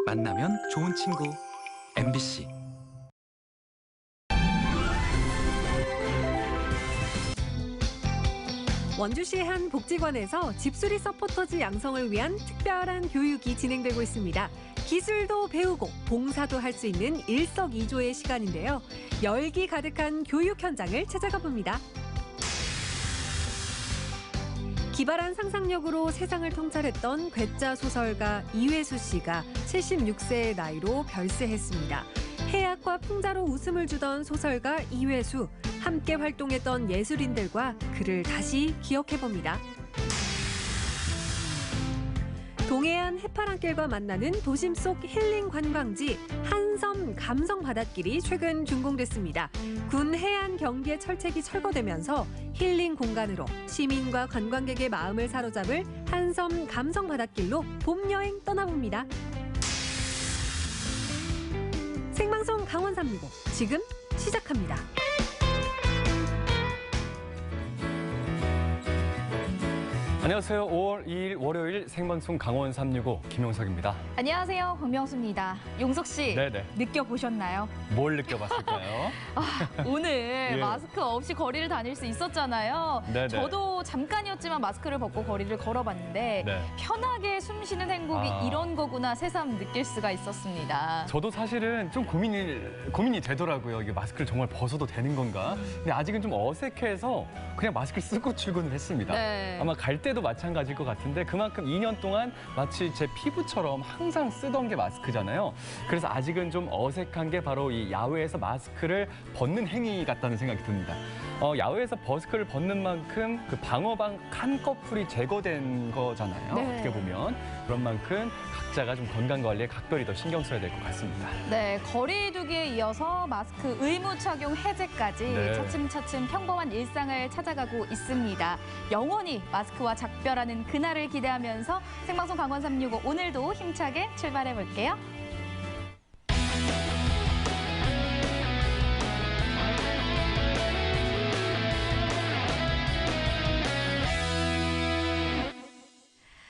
만나면 좋은 친구 MBC. 원주시의 한 복지관에서 집수리 서포터즈 양성을 위한 특별한 교육이 진행되고 있습니다. 기술도 배우고 봉사도 할 수 있는 일석이조의 시간인데요. 열기 가득한 교육 현장을 찾아가 봅니다. 기발한 상상력으로 세상을 통찰했던 괴짜 소설가 이회수 씨가 76세의 나이로 별세했습니다. 해악과 풍자로 웃음을 주던 소설가 이회수, 함께 활동했던 예술인들과 그를 다시 기억해봅니다. 동해안 해파랑길과 만나는 도심 속 힐링 관광지 한섬 감성 바닷길이 최근 준공됐습니다. 군 해안 경계 철책이 철거되면서 힐링 공간으로 시민과 관광객의 마음을 사로잡을 한섬 감성 바닷길로 봄 여행 떠나봅니다. 생방송 강원 365 지금 시작합니다. 안녕하세요. 5월 2일 월요일 생방송 강원 365 김용석입니다. 안녕하세요. 박명수입니다. 용석 씨, 네네. 느껴보셨나요? 뭘 느껴봤을까요? 오늘 예. 마스크 없이 거리를 다닐 수 있었잖아요. 네네. 저도 잠깐이었지만 마스크를 벗고 거리를 걸어봤는데 네. 편하게 숨 쉬는 행복이 이런 거구나 새삼 느낄 수가 있었습니다. 저도 사실은 좀 고민이 되더라고요. 이게 마스크를 정말 벗어도 되는 건가? 근데 아직은 좀 어색해서 그냥 마스크를 쓰고 출근을 했습니다. 네. 아마 갈 때도 마찬가지일 것 같은데 그만큼 2년 동안 마치 제 피부처럼 항상 쓰던 게 마스크잖아요. 그래서 아직은 좀 어색한 게 바로 이 야외에서 마스크를 벗는 행위 같다는 생각이 듭니다. 야외에서 마스크를 벗는 만큼 그 방어방 한꺼풀이 제거된 거잖아요. 네. 어떻게 보면 그런 만큼 각자가 좀 건강 관리에 각별히 더 신경 써야 될 것 같습니다. 네, 거리 두기에 이어서 마스크 의무 착용 해제까지 네. 차츰차츰 평범한 일상을 찾아가고 있습니다. 영원히 마스크와 작별하는 그날을 기대하면서 생방송 강원 365 오늘도 힘차게 출발해 볼게요.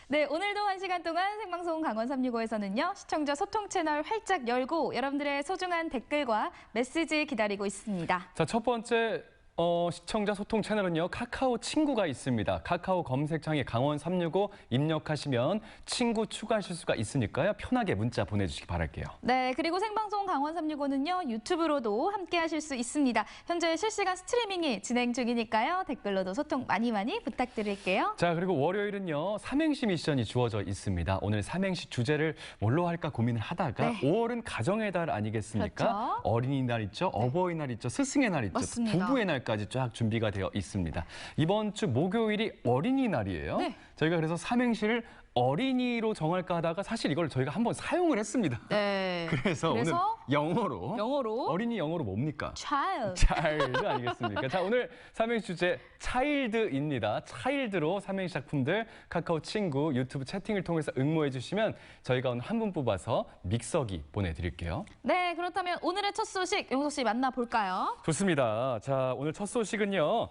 네, 오늘도 1시간 동안 생방송 강원 365에서는요. 시청자 소통 채널 활짝 열고 여러분들의 소중한 댓글과 메시지 기다리고 있습니다. 자, 첫 번째 시청자 소통 채널은요. 카카오 친구가 있습니다. 카카오 검색창에 강원 365 입력하시면 친구 추가하실 수가 있으니까요. 편하게 문자 보내주시기 바랄게요. 네, 그리고 생방송 강원 365는요. 유튜브로도 함께 하실 수 있습니다. 현재 실시간 스트리밍이 진행 중이니까요. 댓글로도 소통 많이 부탁드릴게요. 자, 그리고 월요일은요. 삼행시 미션이 주어져 있습니다. 오늘 삼행시 주제를 뭘로 할까 고민을 하다가 네. 5월은 가정의 달 아니겠습니까? 그렇죠. 어린이날 있죠. 어버이날 있죠. 스승의 날 있죠. 맞습니다. 부부의 날까지 쫙 준비가 되어 있습니다. 이번 주 목요일이 어린이날이에요. 네. 저희가 그래서 삼행시를 어린이로 정할까 하다가 사실 이걸 저희가 한번 사용을 했습니다. 네. 그래서 오늘 영어로 어린이 영어로 뭡니까? child. 차일드 아니겠습니까? 자, 오늘 삼행시 주제 차일드입니다. 차일드로 삼행시 작품들 카카오 친구 유튜브 채팅을 통해서 응모해 주시면 저희가 오늘 한 분 뽑아서 믹서기 보내드릴게요. 네, 그렇다면 오늘의 첫 소식 용석 씨 만나볼까요? 좋습니다. 자, 오늘 첫 소식은요.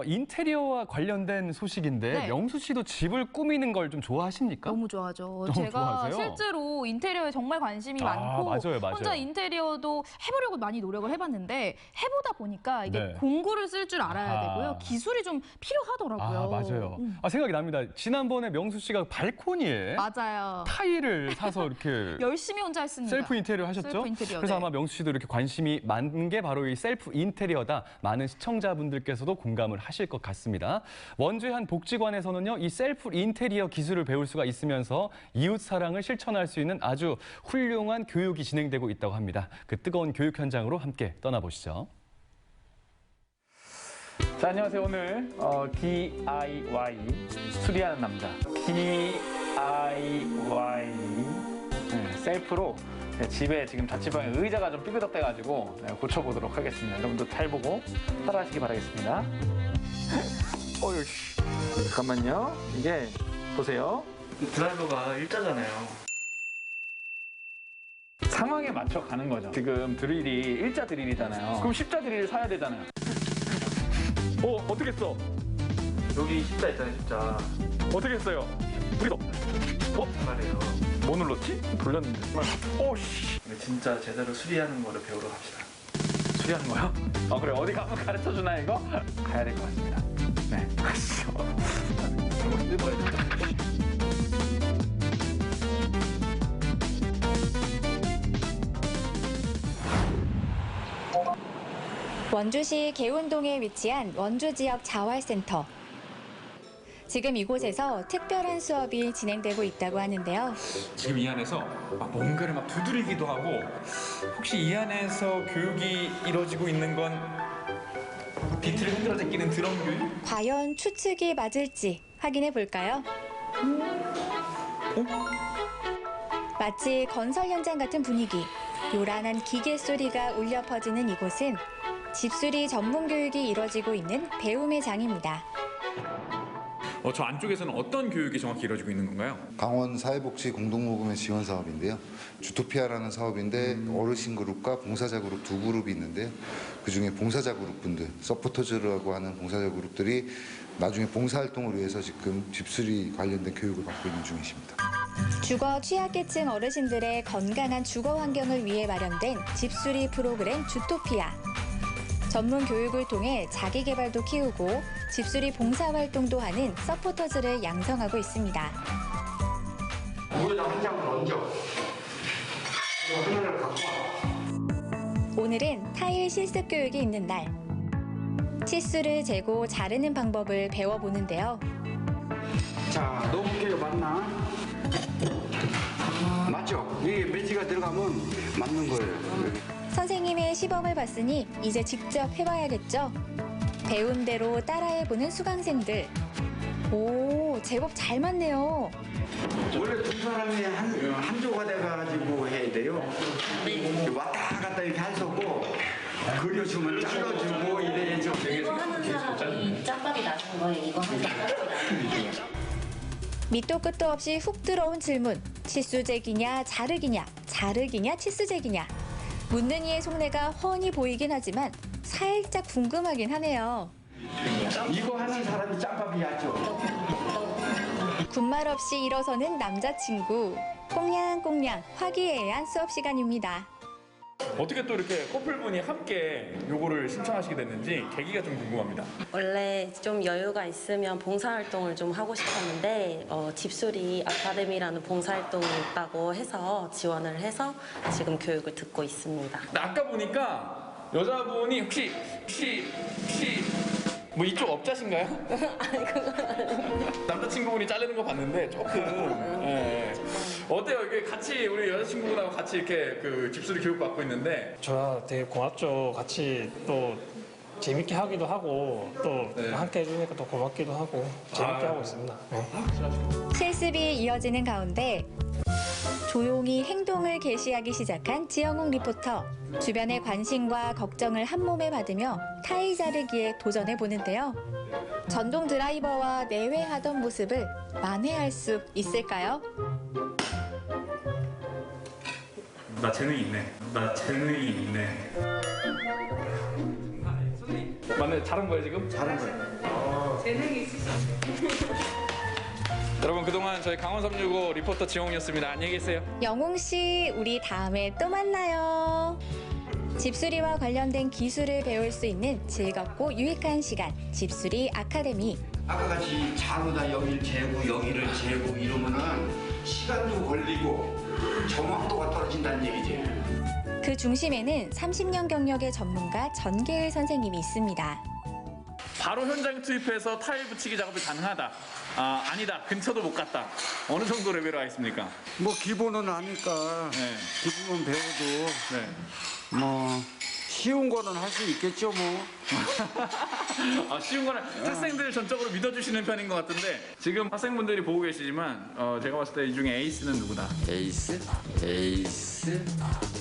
인테리어와 관련된 소식인데 네. 명수 씨도 집을 꾸미는 걸 좀 좋아하십니까? 너무 좋아하죠. 너무 제가 좋아하세요? 실제로 인테리어에 정말 관심이 많고 맞아요. 혼자 인테리어도 해보려고 많이 노력을 해봤는데 해보다 보니까 이게 네. 공구를 쓸 줄 알아야 되고요. 기술이 좀 필요하더라고요. 맞아요. 생각이 납니다. 지난번에 명수 씨가 발코니에 맞아요. 타일을 사서 이렇게 열심히 혼자 했습니다. 셀프 인테리어 하셨죠? 셀프 인테리어, 그래서 네. 아마 명수 씨도 이렇게 관심이 많은 게 바로 이 셀프 인테리어다. 많은 시청자분들께서도 공감을 하실 것 같습니다. 원주의 한 복지관에서는요, 이 셀프 인테리어 기술을 배울 수가 있으면서 이웃 사랑을 실천할 수 있는 아주 훌륭한 교육이 진행되고 있다고 합니다. 그 뜨거운 교육 현장으로 함께 떠나보시죠. 자, 안녕하세요. 오늘 DIY 수리하는 남자 DIY 셀프로 집에 지금 자취방에 의자가 좀 삐그덕대가지고 고쳐보도록 하겠습니다. 여러분도 잘 보고 따라하시기 바라겠습니다. 어휴, 잠깐만요. 이게 보세요. 드라이버가 일자잖아요. 상황에 맞춰 가는 거죠. 지금 드릴이 일자 드릴이잖아요. 그럼 십자 드릴을 사야 되잖아요. 어떻게 써? 여기 십자 있잖아요, 십자. 어떻게 써요? 우리도. 말이에요. 뭐 눌렀지? 돌렸는데. 오씨. 우리 진짜 제대로 수리하는 거를 배우러 갑시다. 수리하는 거야? 그래 어디 가면 가르쳐 주나 이거? 가야 될 것 같습니다. 네. 가시죠. 원주시 개운동에 위치한 원주지역 자활센터. 지금 이곳에서 특별한 수업이 진행되고 있다고 하는데요. 지금 이 안에서 뭔가를 막 두드리기도 하고 혹시 이 안에서 교육이 이루어지고 있는 건 비트를 흔들어 제끼는 드럼 교육? 과연 추측이 맞을지 확인해 볼까요? 마치 건설 현장 같은 분위기, 요란한 기계 소리가 울려 퍼지는 이곳은 집수리 전문 교육이 이루어지고 있는 배움의 장입니다. 저 안쪽에서는 어떤 교육이 정확히 이루어지고 있는 건가요? 강원 사회복지 공동모금의 지원 사업인데요. 주토피아라는 사업인데 어르신 그룹과 봉사자 그룹 두 그룹이 있는데요. 그중에 봉사자 그룹 분들, 서포터즈라고 하는 봉사자 그룹들이 나중에 봉사활동을 위해서 지금 집수리 관련된 교육을 받고 있는 중이십니다. 주거 취약계층 어르신들의 건강한 주거 환경을 위해 마련된 집수리 프로그램 주토피아. 전문 교육을 통해 자기 개발도 키우고 집수리 봉사활동도 하는 서포터즈를 양성하고 있습니다. 물에다 한 장을 얹어. 하나를 갖고 와. 오늘은 타일 실습 교육이 있는 날. 치수를 재고 자르는 방법을 배워보는데요. 자, 높게 맞나? 맞죠? 이게 매지가 들어가면 맞는 거예요. 선생님의 시범을 봤으니 이제 직접 해봐야겠죠? 배운 대로 따라해보는 수강생들. 오, 제법 잘 맞네요. 원래 두 사람이 한 조가 돼가지고 해야 돼요. 왔다 갔다 이렇게 할 수 없고 그려주면 잘라주고 이래야죠. 이거 하는 사람이 짬밥이 낮은 거예요. 이거 하는 사람이 낮은 거예요. 밑도 끝도 없이 훅 들어온 질문. 치수재기냐 자르기냐, 자르기냐 치수재기냐. 묻는 이의 속내가 훤히 보이긴 하지만 살짝 궁금하긴 하네요. 이거 하는 사람이 짬밥이야죠. 군말 없이 일어서는 남자친구. 꽁냥꽁냥 화기애애한 수업 시간입니다. 어떻게 또 이렇게 커플분이 함께 요거를 신청하시게 됐는지 계기가 좀 궁금합니다. 원래 좀 여유가 있으면 봉사활동을 좀 하고 싶었는데 집수리 아카데미라는 봉사활동이 있다고 해서 지원을 해서 지금 교육을 듣고 있습니다. 근데 아까 보니까 여자분이 혹시 뭐 이쪽 업자신가요? 아니 그건 아니에요. 남자친구분이 자르는 거 봤는데 조금 예. 어때요? 이게 같이 우리 여자친구분하고 같이 이렇게 그 집수리 교육 받고 있는데 저야 되게 고맙죠. 같이 또 재밌게 하기도 하고 또 함께 해주니까 또 고맙기도 하고 재밌게 하고 있습니다. 네. 실습이 이어지는 가운데 조용히 행동을 개시하기 시작한 지영웅 리포터. 주변의 관심과 걱정을 한 몸에 받으며 타일 자르기에 도전해 보는데요. 전동 드라이버와 내외하던 모습을 만회할 수 있을까요? 나 재능이 있네. 맞네. 잘한 거예요 지금? 잘한 거예요. 재능이 있으시죠. 여러분 그동안 저희 강원 365 리포터 지영웅이었습니다. 안녕히 계세요. 영웅 씨, 우리 다음에 또 만나요. 집수리와 관련된 기술을 배울 수 있는 즐겁고 유익한 시간, 집수리 아카데미. 아까 같이 자루다 여기를 재고 여기를 재고 이러면은 시간도 걸리고 정확도가 떨어진다는 얘기지. 그 중심에는 30년 경력의 전문가 전계일 선생님이 있습니다. 바로 현장 투입해서 타일 붙이기 작업이 가능하다. 아니다. 근처도 못 갔다. 어느 정도 레벨로 하겠습니까? 뭐 기본은 아니까 네. 기본만 배워도 네. 뭐 쉬운 거는 할 수 있겠죠 뭐. 쉬운 거는 학생들 전적으로 믿어주시는 편인 것 같은데 지금 학생분들이 보고 계시지만 제가 봤을 때 이 중에 에이스는 누구다? 에이스?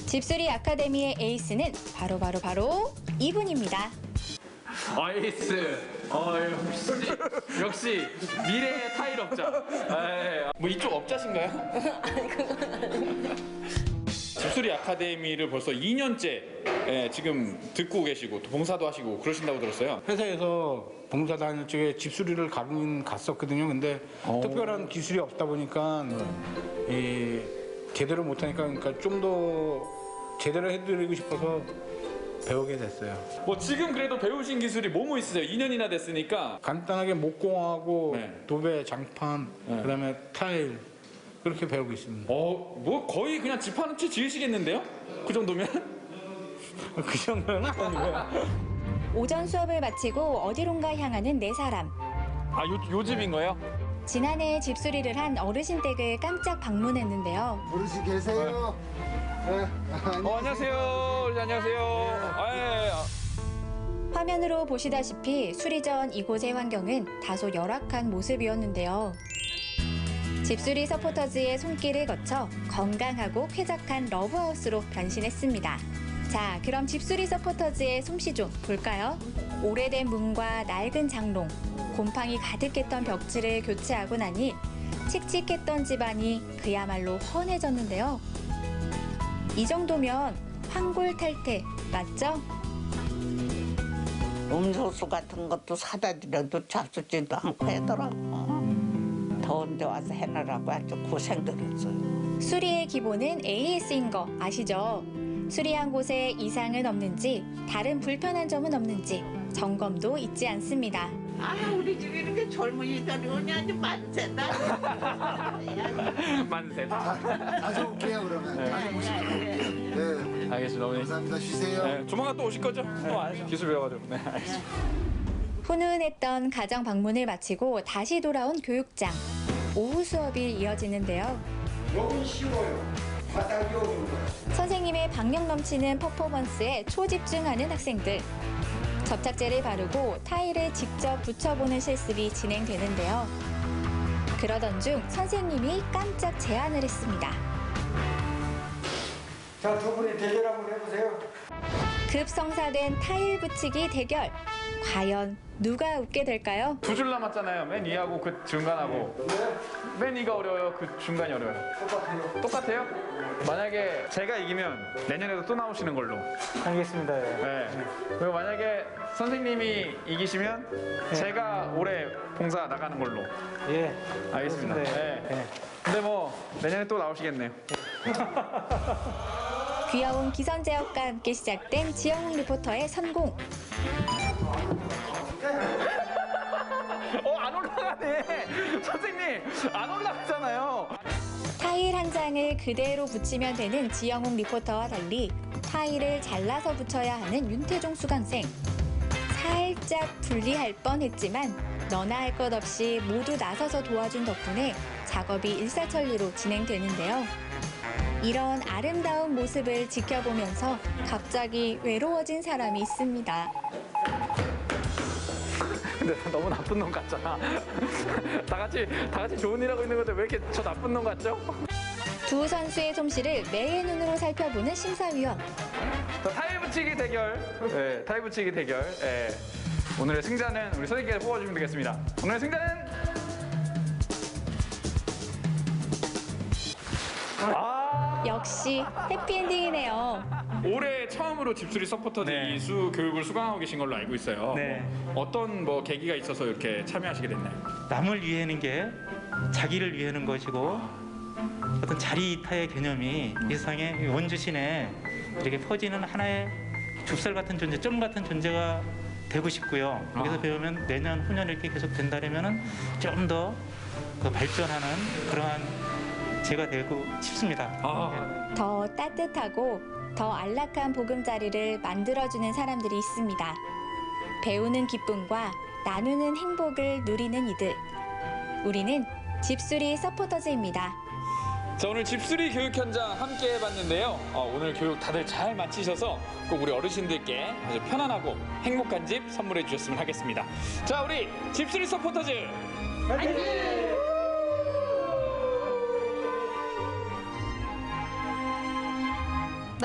집수리 아카데미의 에이스는 바로 이분입니다. 에이스. 역시 미래의 타일 업자. 뭐 이쪽 업자신가요? 아니 그건 아니에요. 집수리 아카데미를 벌써 2년째 지금 듣고 계시고 또 봉사도 하시고 그러신다고 들었어요. 회사에서 봉사 다닐 적에 집수리를 가긴 갔었거든요. 근데 특별한 기술이 없다 보니까 제대로 못하니까 그러니까 좀 더 제대로 해드리고 싶어서 배우게 됐어요. 뭐 지금 그래도 배우신 기술이 뭐뭐 있으세요? 2년이나 됐으니까. 간단하게 목공하고 도배, 장판, 그다음에 타일 그렇게 배우고 있습니다. 뭐 거의 그냥 집 한 채 지으시겠는데요? 그 정도면? 그 정도는 아니고요. 오전 수업을 마치고 어디론가 향하는 네 사람. 요 집인 거예요? 지난해 집수리를 한 어르신 댁을 깜짝 방문했는데요. 어르신 계세요? 안녕하세요. 안녕하세요. 화면으로 보시다시피 수리 전 이곳의 환경은 다소 열악한 모습이었는데요. 집수리 서포터즈의 손길을 거쳐 건강하고 쾌적한 러브하우스로 변신했습니다. 자, 그럼 집수리 서포터즈의 솜씨 좀 볼까요? 오래된 문과 낡은 장롱, 곰팡이 가득했던 벽지를 교체하고 나니 칙칙했던 집안이 그야말로 헌해졌는데요. 이 정도면 황골탈태 맞죠? 음료수 같은 것도 사다 드려도 잡수지도 않고 하더라고. 더운데 와서 해내라고 아주 고생들 했어요. 수리의 기본은 AS인 거 아시죠? 수리한 곳에 이상은 없는지, 다른 불편한 점은 없는지 점검도 잊지 않습니다. 우리 집에 이렇게 젊은이들이 오니 아주 만세다. 만세다. 다시 올게요 그러면. 네. 알겠습니다. 어머니. 감사합니다. 쉬세요. 조만간 또 오실 거죠? 기술 배워가지고. 네, 알겠습니다. 훈훈했던 가정 방문을 마치고 다시 돌아온 교육장. 오후 수업이 이어지는데요. 여기 쉬워요. 바닥이 어려운 거야. 선생님의 박력 넘치는 퍼포먼스에 초집중하는 학생들. 접착제를 바르고 타일을 직접 붙여보는 실습이 진행되는데요. 그러던 중 선생님이 깜짝 제안을 했습니다. 자, 두 분이 대결 한번 해보세요. 급성사된 타일 붙이기 대결. 과연 누가 웃게 될까요? 두 줄 남았잖아요. 맨 위하고 그 중간하고. 맨 위가 어려워요. 그 중간이 어려워요. 똑같아요. 똑같아요? 만약에 제가 이기면 내년에도 또 나오시는 걸로. 알겠습니다. 네. 그리고 만약에 선생님이 이기시면 제가 올해 봉사 나가는 걸로. 예. 알겠습니다. 네. 근데 뭐 내년에 또 나오시겠네요. 귀여운 기선제압과 함께 시작된 지영웅 리포터의 선공. 안 올라가네. 선생님 안 올라가잖아요. 타일 한 장을 그대로 붙이면 되는 지영웅 리포터와 달리 타일을 잘라서 붙여야 하는 윤태종 수강생. 살짝 불리할 뻔했지만 너나 할 것 없이 모두 나서서 도와준 덕분에 작업이 일사천리로 진행되는데요. 이런 아름다운 모습을 지켜보면서 갑자기 외로워진 사람이 있습니다. 근데 너무 나쁜 놈 같잖아. 다 같이 좋은 일 하고 있는 건데 왜 이렇게 저 나쁜 놈 같죠? 두 선수의 솜씨를 매의 눈으로 살펴보는 심사위원. 자, 타일 붙이기 대결. 네, 타일 붙이기 대결. 네. 오늘의 승자는 우리 선생님께서 뽑아주시면 되겠습니다. 오늘의 승자는 역시 해피엔딩이네요. 올해 처음으로 집수리 서포터즈 이수 교육을 수강하고 계신 걸로 알고 있어요. 네. 어떤 뭐 계기가 있어서 이렇게 참여하시게 됐나요? 남을 위하는 게 자기를 위하는 것이고 어떤 자리이타의 개념이 이 세상에 원주신에 이렇게 퍼지는 하나의 좁쌀 같은 존재, 점 같은 존재가 되고 싶고요. 여기서 배우면 내년, 후년 이렇게 계속 된다면은 좀 더 발전하는 그러한 제가 되고 싶습니다. 더 따뜻하고 더 안락한 보금자리를 만들어주는 사람들이 있습니다. 배우는 기쁨과 나누는 행복을 누리는 이들. 우리는 집수리 서포터즈입니다. 자, 오늘 집수리 교육 현장 함께 해봤는데요. 오늘 교육 다들 잘 마치셔서 꼭 우리 어르신들께 아주 편안하고 행복한 집 선물해 주셨으면 하겠습니다. 자, 우리 집수리 서포터즈 화이팅!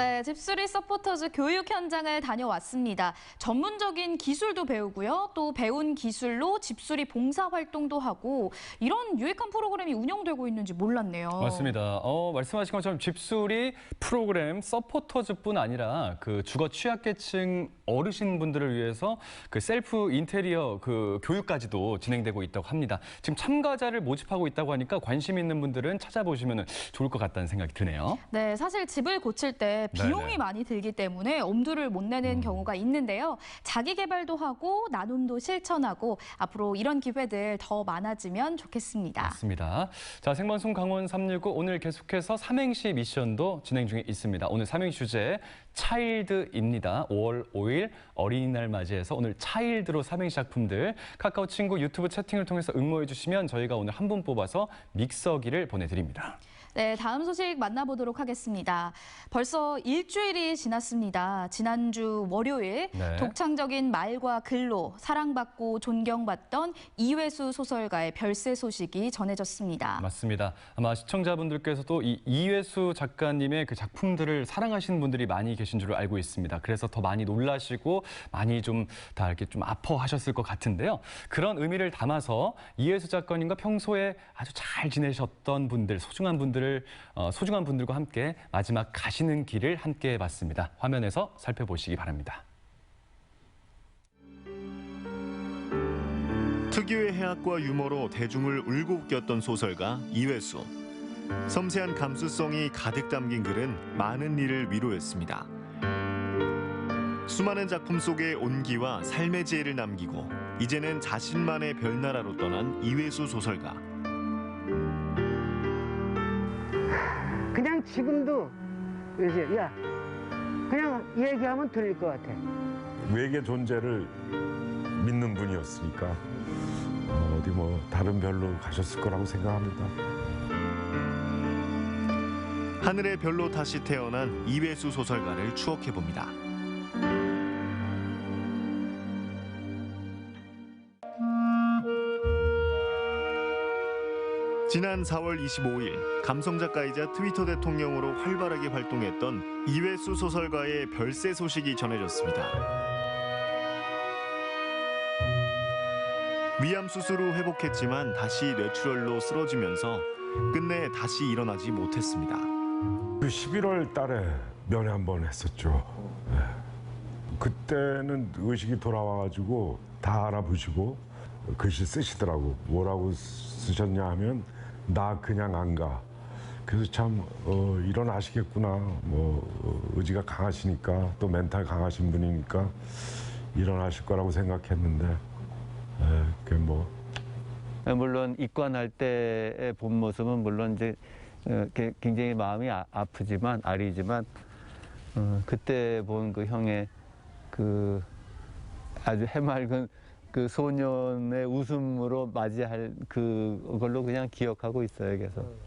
네, 집수리 서포터즈 교육 현장을 다녀왔습니다. 전문적인 기술도 배우고요. 또 배운 기술로 집수리 봉사 활동도 하고 이런 유익한 프로그램이 운영되고 있는지 몰랐네요. 맞습니다. 말씀하신 것처럼 집수리 프로그램 서포터즈뿐 아니라 그 주거 취약계층 어르신분들을 위해서 그 셀프 인테리어 그 교육까지도 진행되고 있다고 합니다. 지금 참가자를 모집하고 있다고 하니까 관심 있는 분들은 찾아보시면 좋을 것 같다는 생각이 드네요. 네, 사실 집을 고칠 때 비용이 네네. 많이 들기 때문에 엄두를 못 내는 경우가 있는데요. 자기 개발도 하고 나눔도 실천하고 앞으로 이런 기회들 더 많아지면 좋겠습니다. 맞습니다. 자, 생방송 강원 365 오늘 계속해서 삼행시 미션도 진행 중에 있습니다. 오늘 삼행시 주제 차일드입니다. 5월 5일 어린이날 맞이해서 오늘 차일드로 삼행시 작품들 카카오 친구 유튜브 채팅을 통해서 응모해 주시면 저희가 오늘 한 분 뽑아서 믹서기를 보내드립니다. 네, 다음 소식 만나보도록 하겠습니다. 벌써 일주일이 지났습니다. 지난주 월요일 네. 독창적인 말과 글로 사랑받고 존경받던 이회수 소설가의 별세 소식이 전해졌습니다. 맞습니다. 아마 시청자분들께서도 이 이회수 작가님의 그 작품들을 사랑하시는 분들이 많이 계신 줄 알고 있습니다. 그래서 더 많이 놀라시고 많이 좀 다 이렇게 좀 아파하셨을 것 같은데요. 그런 의미를 담아서 이회수 작가님과 평소에 아주 잘 지내셨던 분들, 소중한 분들과 함께 마지막 가시는 길을 함께 해봤습니다. 화면에서 살펴보시기 바랍니다. 특유의 해학과 유머로 대중을 울고 웃겼던 소설가 이회수. 섬세한 감수성이 가득 담긴 글은 많은 이를 위로했습니다. 수많은 작품 속에 온기와 삶의 지혜를 남기고 이제는 자신만의 별나라로 떠난 이회수 소설가. 그냥 지금도 그래서 야 그냥 얘기하면 들릴 것 같아. 외계 존재를 믿는 분이었으니까 어디 뭐 다른 별로 가셨을 거라고 생각합니다. 하늘의 별로 다시 태어난 이회수 소설가를 추억해봅니다. 지난 4월 25일 감성작가이자 트위터 대통령으로 활발하게 활동했던 이회수 소설가의 별세 소식이 전해졌습니다. 위암 수술 후 회복했지만 다시 뇌출혈로 쓰러지면서 끝내 다시 일어나지 못했습니다. 그 11월 달에 면회 한번 했었죠. 네. 그때는 의식이 돌아와가지고 다 알아보시고 글씨 쓰시더라고. 뭐라고 쓰셨냐 하면 나 그냥 안 가. 그래서 참 일어나시겠구나. 의지가 강하시니까 또 멘탈 강하신 분이니까 일어나실 거라고 생각했는데 그게 물론 입관할 때의 본 모습은 물론 이제 굉장히 마음이 아프지만 아리지만 그때 본 그 형의 그 아주 해맑은 그 소년의 웃음으로 맞이할 그걸로 그냥 기억하고 있어요, 계속.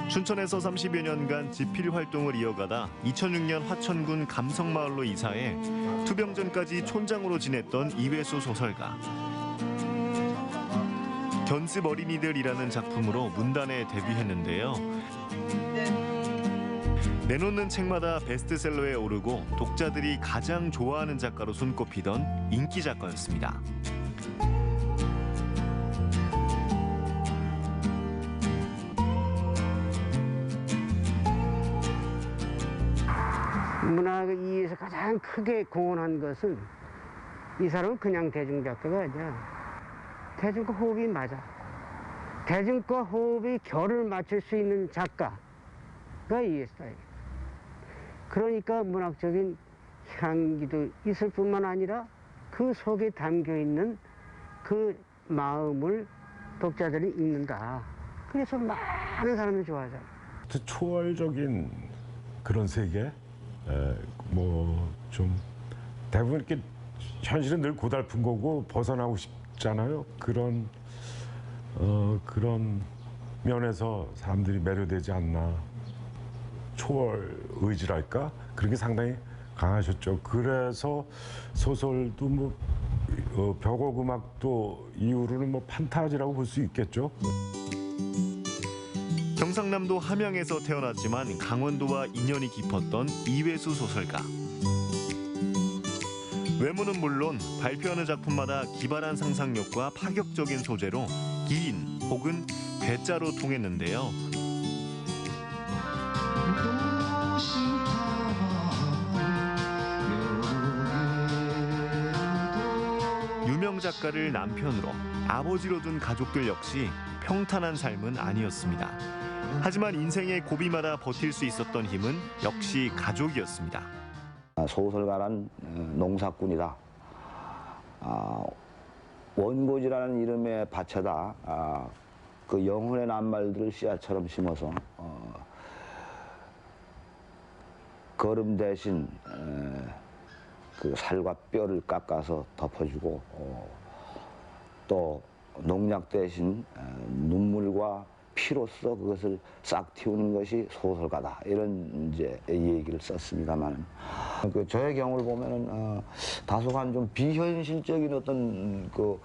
춘천에서 30여 년간 집필 활동을 이어가다 2006년 화천군 감성마을로 이사해 투병전까지 촌장으로 지냈던 이회수 소설가. 견습 어린이들이라는 작품으로 문단에 데뷔했는데요. 내놓는 책마다 베스트셀러에 오르고 독자들이 가장 좋아하는 작가로 손꼽히던 인기 작가였습니다. 문학에서 가장 크게 공헌한 것은 이 사람은 그냥 대중작가가 아니야. 대중과 호흡이 맞아. 대중과 호흡이 결을 맞출 수 있는 작가가 이 스타일. 그러니까 문학적인 향기도 있을 뿐만 아니라 그 속에 담겨 있는 그 마음을 독자들이 읽는다. 그래서 많은 사람들이 좋아하잖아. 초월적인 그런 세계, 좀 대부분 이렇게 현실은 늘 고달픈 거고 벗어나고 싶잖아요. 그런 면에서 사람들이 매료되지 않나. 초월 의지랄까? 그런 게 상당히 강하셨죠. 그래서 소설도 벽곡 음악도 이후로는 판타지라고 볼 수 있겠죠. 경상남도 함양에서 태어났지만 강원도와 인연이 깊었던 이회수 소설가. 외모는 물론 발표하는 작품마다 기발한 상상력과 파격적인 소재로 기인 혹은 괴짜로 통했는데요. 유명 작가를 남편으로 아버지로 둔 가족들 역시 평탄한 삶은 아니었습니다. 하지만 인생의 고비마다 버틸 수 있었던 힘은 역시 가족이었습니다. 소설가란 농사꾼이다. 원고지라는 이름에 바쳐다 그 영혼의 낱말들을 씨앗처럼 심어서 거름 대신 그 살과 뼈를 깎아서 덮어주고 또 농약 대신 눈물과 피로써 그것을 싹 틔우는 것이 소설가다, 이런 이제 얘기를 썼습니다만, 그 저의 경우를 보면은 다소간 좀 비현실적인 어떤 그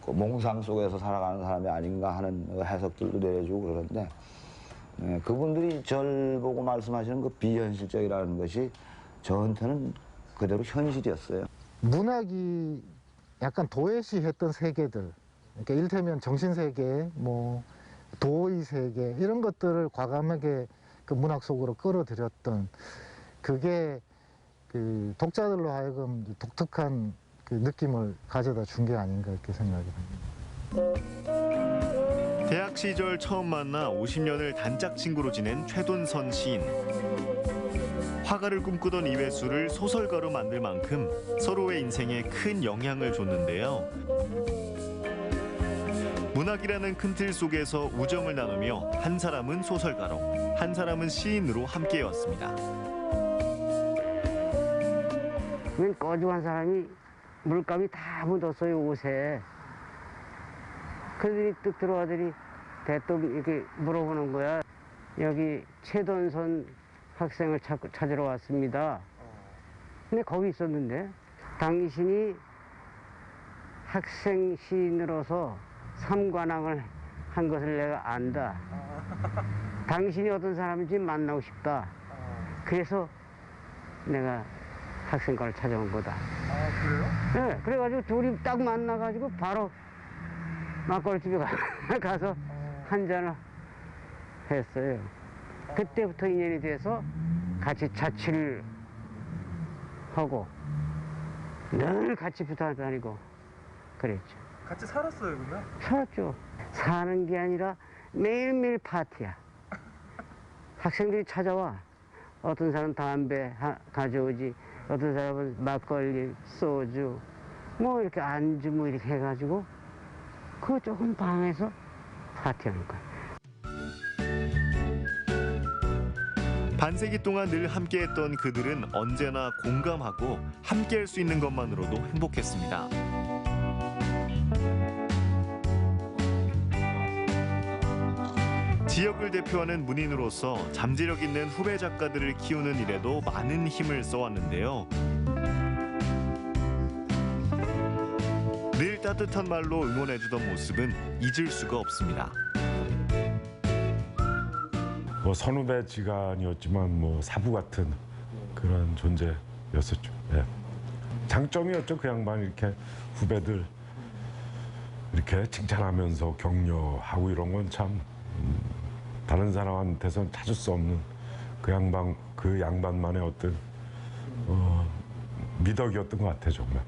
몽상 속에서 살아가는 사람이 아닌가 하는 해석들도 내주고 그러는데, 그분들이 절 보고 말씀하시는 그 비현실적이라는 것이 저한테는 그대로 현실이었어요. 문학이 약간 도외시했던 세계들, 그러니까 이를테면 정신세계, 뭐 도의 세계, 이런 것들을 과감하게 그 문학 속으로 끌어들였던, 그게 그 독자들로 하여금 독특한 그 느낌을 가져다 준 게 아닌가 이렇게 생각이 합니다. 대학 시절 처음 만나 50년을 단짝 친구로 지낸 최돈선 시인. 화가를 꿈꾸던 이회수를 소설가로 만들 만큼 서로의 인생에 큰 영향을 줬는데요. 문학이라는 큰 틀 속에서 우정을 나누며 한 사람은 소설가로, 한 사람은 시인으로 함께해왔습니다. 웬 꺼주한 사람이 물감이 다 묻었어요, 옷에. 그들이 뚝 들어와더니 대뜸 이렇게 물어보는 거야. 여기 최돈선 학생을 찾으러 왔습니다. 근데 거기 있었는데, 당신이 학생 시인으로서 삼관왕을 한 것을 내가 안다. 당신이 어떤 사람인지 만나고 싶다. 그래서 내가 학생과를 찾아온 거다. 그래요? 네, 그래가지고 둘이 딱 만나가지고 바로 막걸리집에 가서 한 잔을 했어요. 그때부터 인연이 돼서 같이 자취를 하고 늘 같이 붙어 다니고 그랬죠. 같이 살았어요, 그러면? 살았죠. 사는 게 아니라 매일매일 파티야. 학생들이 찾아와. 어떤 사람은 담배 가져오지, 어떤 사람은 막걸리, 소주, 뭐 이렇게 안주 뭐 이렇게 해가지고 그 조금 방에서 파티하는 거야. 반세기 동안 늘 함께했던 그들은 언제나 공감하고 함께할 수 있는 것만으로도 행복했습니다. 지역을 대표하는 문인으로서 잠재력 있는 후배 작가들을 키우는 일에도 많은 힘을 써왔는데요. 늘 따뜻한 말로 응원해주던 모습은 잊을 수가 없습니다. 뭐 선후배 지간이었지만 뭐 사부 같은 그런 존재였었죠. 예. 장점이었죠. 그 양반 이렇게 후배들 이렇게 칭찬하면서 격려하고 이런 건 참 다른 사람한테선 찾을 수 없는 그 양반만의 어떤 미덕이었던 것 같아요, 정말.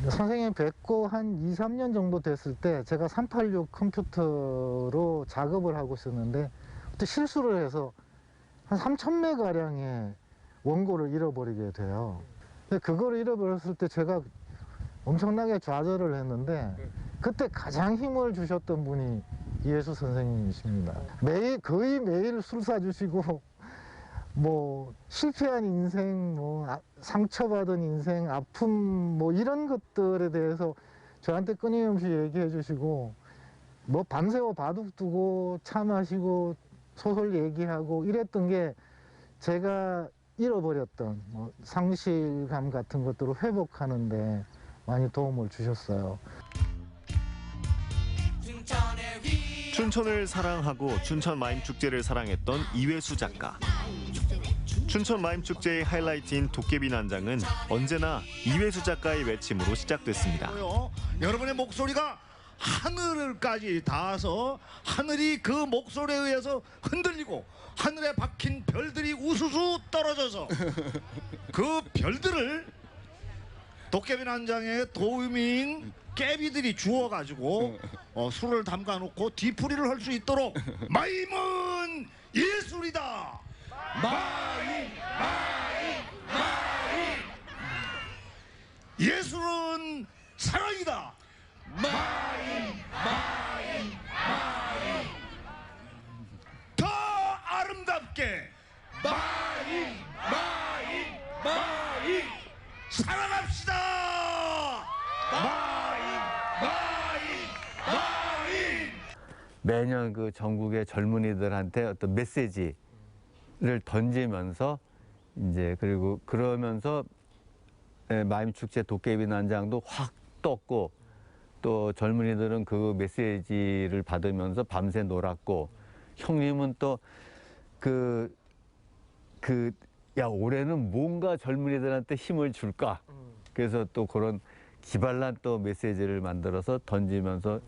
선생님 뵙고 한 2, 3년 정도 됐을 때 제가 386 컴퓨터로 작업을 하고 있었는데 그때 실수를 해서 한 3,000매 가량의 원고를 잃어버리게 돼요. 근데 그걸 잃어버렸을 때 제가 엄청나게 좌절을 했는데 그때 가장 힘을 주셨던 분이 이회수 선생님이십니다. 거의 매일 술 사주시고 뭐 실패한 인생, 뭐 상처받은 인생, 아픔 뭐 이런 것들에 대해서 저한테 끊임없이 얘기해 주시고 뭐 밤새워 바둑 두고 차 마시고 소설 얘기하고 이랬던 게 제가 잃어버렸던 뭐 상실감 같은 것들을 회복하는 데 많이 도움을 주셨어요. 승천의 휘 춘천을 사랑하고 춘천 마임축제를 사랑했던 이회수 작가. 춘천 마임축제의 하이라이트인 도깨비 난장은 언제나 이회수 작가의 외침으로 시작됐습니다. 여러분의 목소리가 하늘까지 닿아서 하늘이 그 목소리에 의해서 흔들리고 하늘에 박힌 별들이 우수수 떨어져서 그 별들을 도깨비 난장의 도우미인 깨비들이 주워가지고 술을 담가놓고 뒤풀이를 할 수 있도록 마임은 예술이다. 마임. 예술은 사랑이다. 더 아름답게 마임 사랑합시다. 매년 그 전국의 젊은이들한테 어떤 메시지를 던지면서 이제 그리고 그러면서 마임축제 도깨비 난장도 확 떴고 또 젊은이들은 그 메시지를 받으면서 밤새 놀았고 형님은 또 야 올해는 뭔가 젊은이들한테 힘을 줄까 그래서 또 그런 기발난 또 메시지를 만들어서 던지면서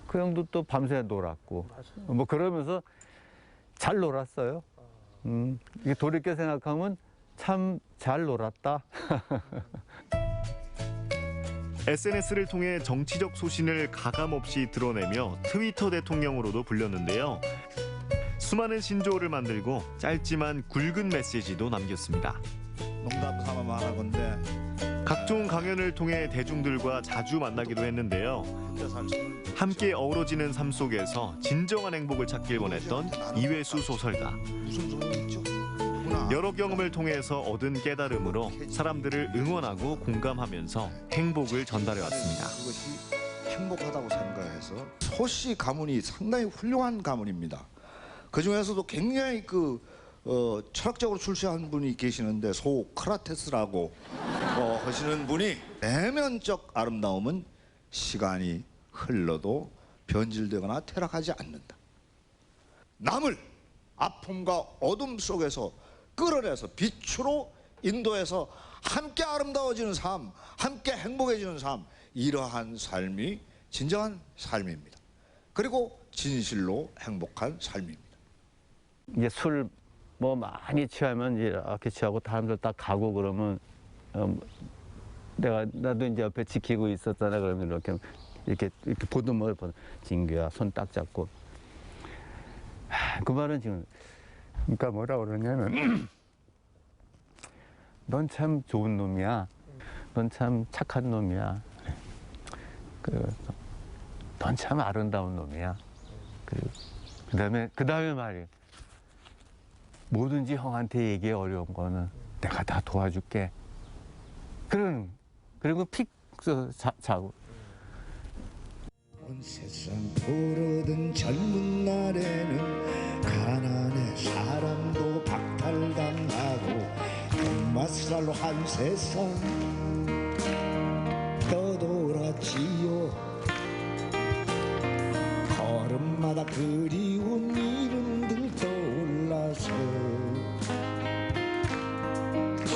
그 형도 또 밤새 놀았고 뭐 그러면서 잘 놀았어요. 이게 돌이켜 생각하면 참 잘 놀았다. SNS를 통해 정치적 소신을 가감없이 드러내며 트위터 대통령으로도 불렸는데요. 수많은 신조어를 만들고 짧지만 굵은 메시지도 남겼습니다. 농담 삼아 말하건대 각종 강연을 통해 대중들과 자주 만나기도 했는데요. 함께 어우러지는 삶 속에서 진정한 행복을 찾길 원했던 이회수 소설가. 여러 경험을 통해서 얻은 깨달음으로 사람들을 응원하고 공감하면서 행복을 전달해왔습니다. 그것이 행복하다고 생각해서 소시 가문이 상당히 훌륭한 가문입니다. 그 중에서도 굉장히 철학적으로 출세한 분이 계시는데 소크라테스라고 하시는 분이 내면적 아름다움은 시간이 흘러도 변질되거나 퇴락하지 않는다. 남을 아픔과 어둠 속에서 끌어내서 빛으로 인도해서 함께 아름다워지는 삶, 함께 행복해지는 삶, 이러한 삶이 진정한 삶입니다. 그리고 진실로 행복한 삶입니다. 이제 술 뭐 많이 취하면 이렇게 취하고 사람들 딱 가고 그러면 나도 이제 옆에 지키고 있었잖아. 그러면 이렇게 보듬어 진규야 손 딱 잡고 그 말은 지금 그러니까 뭐라 그러냐면 넌 참 좋은 놈이야. 넌 참 착한 놈이야. 넌 참 아름다운 놈이야. 그다음에 말이 뭐든지 형한테 얘기해 어려운 거는 내가 다 도와줄게. 그리고 픽 자고. 온 세상 보르던 젊은 날에는 가난해 사람도 박탈당하고 돈맛살로 한 세상 떠돌았지요. 걸음마다 그리운 이름들 떠올라서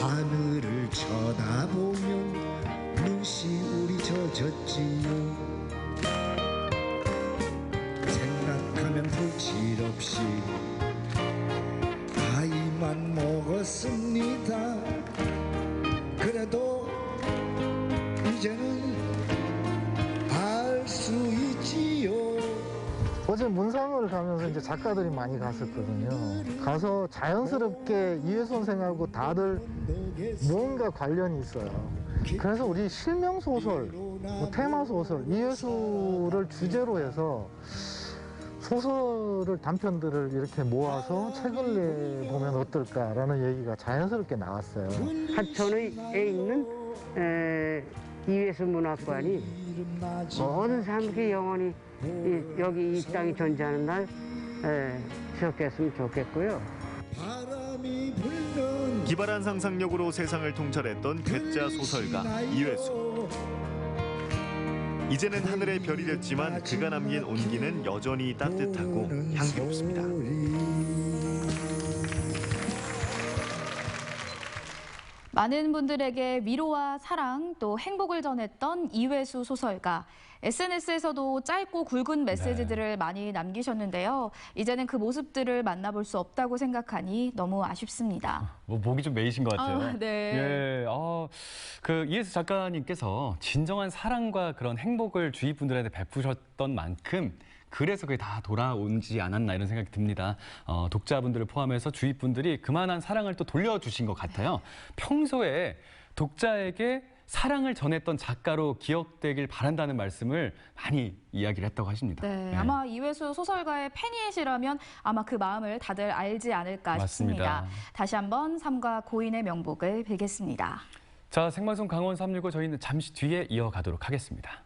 하늘을 쳐다보면 눈시울이 젖었지요. 생각하면 불칠없이 나이만 먹었습니다. 그래도 이제는 알 수 있지요. 어제 문상을 가면서 이제 작가들이 많이 갔었거든요. 가서 자연스럽게 이회수 선생하고 다들 뭔가 관련이 있어요. 그래서 우리 실명소설, 테마소설, 이회수를 주제로 해서 소설을, 단편들을 이렇게 모아서 책을 내보면 어떨까라는 얘기가 자연스럽게 나왔어요. 하천에 있는 이회수 문학관이 모든 사람들이 영원히 여기 이 땅이 존재하는 날 지속됐으면 좋겠고요. 기발한 상상력으로 세상을 통찰했던 괴짜 소설가 이회수. 이제는 하늘의 별이 됐지만 그가 남긴 온기는 여전히 따뜻하고 향기롭습니다. 많은 분들에게 위로와 사랑 또 행복을 전했던 이회수 소설가. SNS에서도 짧고 굵은 메시지들을 많이 남기셨는데요. 이제는 그 모습들을 만나볼 수 없다고 생각하니 너무 아쉽습니다. 뭐 목이 좀 메이신 것 같아요. 네. 예, 그 이혜수 작가님께서 진정한 사랑과 그런 행복을 주위 분들한테 베푸셨던 만큼 그래서 그게 다 돌아오지 않았나 이런 생각이 듭니다. 독자분들을 포함해서 주위 분들이 그만한 사랑을 또 돌려주신 것 같아요. 평소에 독자에게 사랑을 전했던 작가로 기억되길 바란다는 말씀을 많이 이야기를 했다고 하십니다. 네, 아마 이회수 소설가의 팬이시라면 아마 그 마음을 다들 알지 않을까 맞습니다. 싶습니다. 다시 한번 삼가 고인의 명복을 빌겠습니다. 자, 생방송 강원 365 저희는 잠시 뒤에 이어가도록 하겠습니다.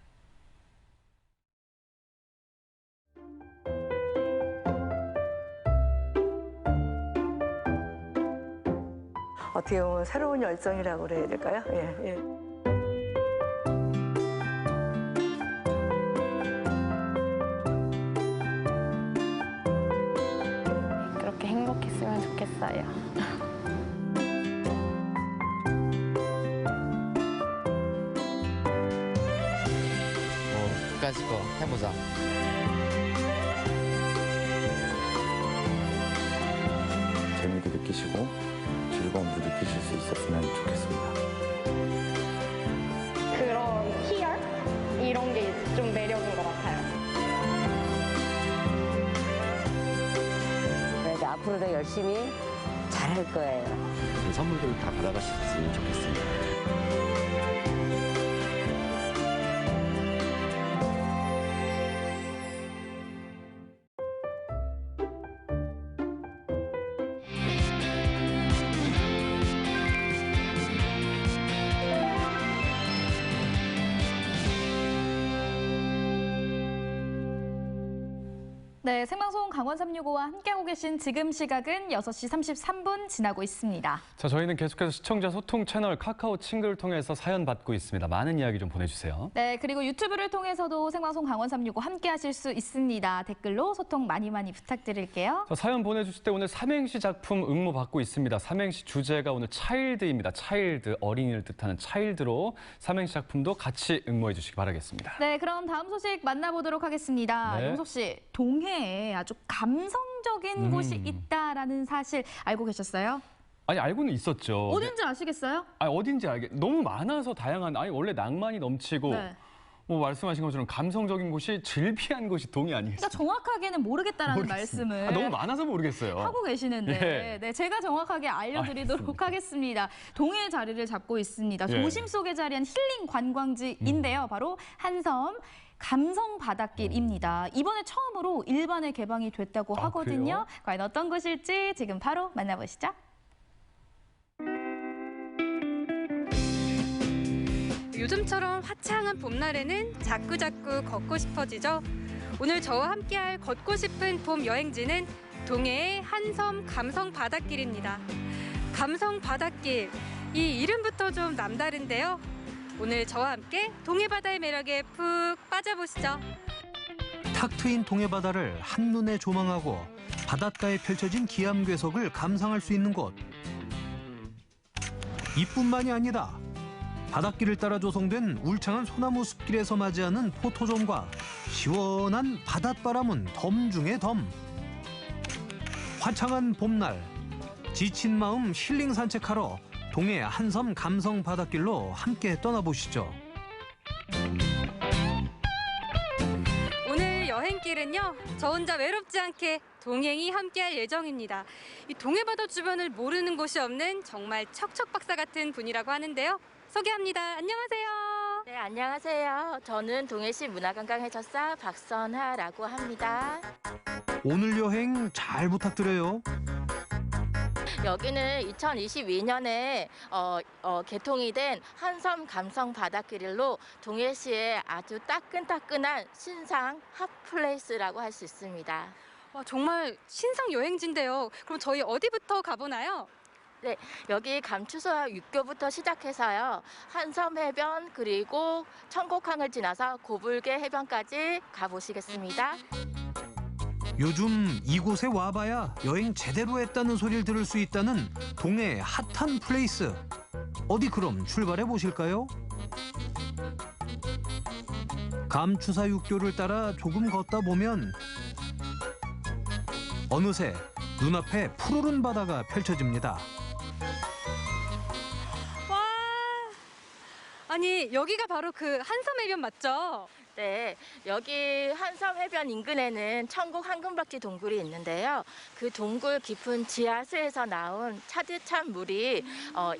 어떻게 보면 새로운 열정이라고 그래야 될까요? 예. 그렇게 행복했으면 좋겠어요. 끝까지 거 해보자. 재미도 느끼시고 즐거움도 느끼실 수 있었으면 좋겠습니다. 그런 희열? 이런 게 좀 매력인 것 같아요. 그래서 앞으로도 열심히 잘할 거예요. 그 선물들을 다 받아가셨으면 좋겠습니다. 네, 생방송 강원 365와 함께하고 계신 지금 시각은 6시 33분 지나고 있습니다. 자, 저희는 계속해서 시청자 소통 채널 카카오 친구를 통해서 사연 받고 있습니다. 많은 이야기 좀 보내주세요. 네, 그리고 유튜브를 통해서도 생방송 강원 365 함께하실 수 있습니다. 댓글로 소통 많이 부탁드릴게요. 자, 사연 보내주실 때 오늘 삼행시 작품 응모 받고 있습니다. 삼행시 주제가 오늘 차일드입니다. 차일드, 어린이를 뜻하는 차일드로 삼행시 작품도 같이 응모해 주시기 바라겠습니다. 네, 그럼 다음 소식 만나보도록 하겠습니다. 네. 용섭 씨, 동해에 아주 감성적인 곳이 있다라는 사실 알고 계셨어요? 아니, 알고는 있었죠. 어딘지 아시겠어요? 아니, 어딘지 너무 많아서 다양한, 원래 낭만이 넘치고 네. 뭐 말씀하신 것처럼 감성적인 곳이 즐비한 곳이 동해 아니겠어요? 그러니까 정확하게는 모르겠다라는 말씀을 너무 많아서 모르겠어요. 하고 계시는데 예. 네, 제가 정확하게 알려드리도록 하겠습니다. 동해 자리를 잡고 있습니다. 예. 도심 속에 자리한 힐링 관광지인데요. 바로 한섬 감성 바닷길입니다. 이번에 처음으로 일반에 개방이 됐다고 하거든요. 그래요? 과연 어떤 곳일지 지금 바로 만나보시죠. 요즘처럼 화창한 봄날에는 자꾸자꾸 걷고 싶어지죠. 오늘 저와 함께할 걷고 싶은 봄 여행지는 동해의 한섬 감성 바닷길입니다. 감성 바닷길, 이 이름부터 좀 남다른데요. 오늘 저와 함께 동해 바다의 매력에 푹 빠져보시죠. 탁 트인 동해 바다를 한눈에 조망하고 바닷가에 펼쳐진 기암괴석을 감상할 수 있는 곳. 이뿐만이 아니다. 바닷길을 따라 조성된 울창한 소나무 숲길에서 맞이하는 포토존과 시원한 바닷바람은 덤 중의 덤. 화창한 봄날, 지친 마음 힐링 산책하러 동해 한섬 감성 바닷길로 함께 떠나보시죠. 오늘 여행길은요, 저 혼자 외롭지 않게 동행이 함께할 예정입니다. 이 동해 바다 주변을 모르는 곳이 없는 정말 척척박사 같은 분이라고 하는데요. 소개합니다. 안녕하세요. 네, 안녕하세요. 저는 동해시 문화관광해설사 박선하라고 합니다. 오늘 여행 잘 부탁드려요. 여기는 2022년에 개통이 된 한섬 감성 바닷길로 동해시의 아주 따끈따끈한 신상 핫플레이스라고 할 수 있습니다. 와, 정말 신상 여행지인데요. 그럼 저희 어디부터 가보나요? 네, 여기 감추소와 육교부터 시작해서요. 한섬 해변 그리고 청곡항을 지나서 고불개 해변까지 가보시겠습니다. 요즘 이곳에 와봐야 여행 제대로 했다는 소리를 들을 수 있다는 동해의 핫한 플레이스. 어디 그럼 출발해 보실까요? 감추사 육교를 따라 조금 걷다 보면 어느새 눈앞에 푸르른 바다가 펼쳐집니다. 와, 아니 여기가 바로 그 한섬 해변 맞죠? 네, 여기 한섬 해변 인근에는 천국 황금박쥐 동굴이 있는데요. 그 동굴 깊은 지하수에서 나온 차디찬 물이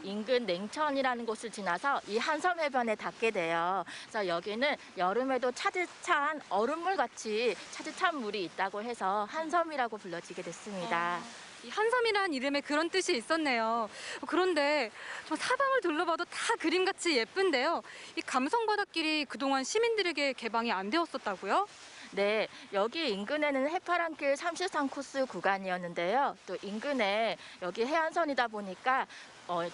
인근 냉천이라는 곳을 지나서 이 한섬 해변에 닿게 돼요. 그래서 여기는 여름에도 차디찬 얼음물 같이 차디찬 물이 있다고 해서 한섬이라고 불러지게 됐습니다. 이 한섬이라는 이름에 그런 뜻이 있었네요. 그런데 저 사방을 둘러봐도 다 그림같이 예쁜데요. 이 감성 바닷길이 그동안 시민들에게 개방이 안 되었었다고요? 네, 여기 인근에는 해파랑길 33코스 구간이었는데요. 또 인근에 여기 해안선이다 보니까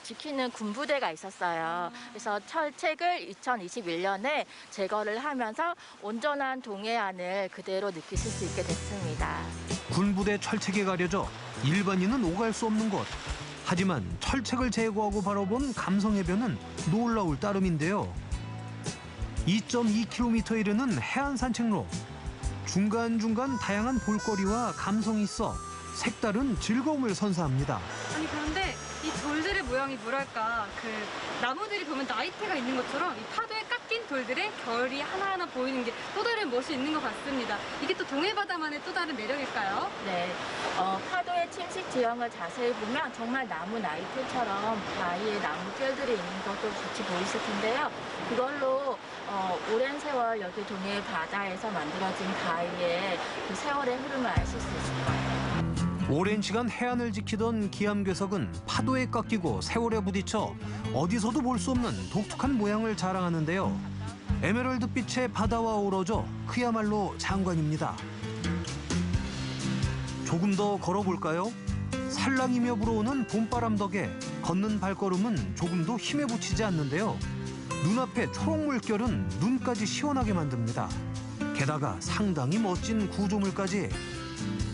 지키는 군부대가 있었어요. 그래서 철책을 2021년에 제거를 하면서 온전한 동해안을 그대로 느끼실 수 있게 됐습니다. 군부대 철책에 가려져 일반인은 오갈 수 없는 곳. 하지만 철책을 제거하고 바라본 감성해변은 놀라울 따름인데요. 2.2km 이르는 해안 산책로. 중간중간 다양한 볼거리와 감성이 있어 색다른 즐거움을 선사합니다. 아니 그런데 이 돌들의 모양이 뭐랄까 그 나무들이 보면 나이테가 있는 것처럼 이 파도에 깎인 돌들의 결이 하나하나 보이는 게 또 다른 멋이 있는 것 같습니다. 이게 또 동해바다만의 또 다른 매력일까요? 네, 파도의 침식 지형을 자세히 보면 정말 나무 나이테처럼 바위에 나무결들이 있는 것도 같이 보이실 텐데요. 그걸로 오랜 세월 여기 동해 바다에서 만들어진 바위의 그 세월의 흐름을 아실 수 있을 거예요. 오랜 시간 해안을 지키던 기암괴석은 파도에 깎이고 세월에 부딪혀 어디서도 볼 수 없는 독특한 모양을 자랑하는데요. 에메랄드빛의 바다와 어우러져 그야말로 장관입니다. 조금 더 걸어볼까요? 살랑이며 불어오는 봄바람 덕에 걷는 발걸음은 조금도 힘에 부치지 않는데요. 눈앞의 초록 물결은 눈까지 시원하게 만듭니다. 게다가 상당히 멋진 구조물까지.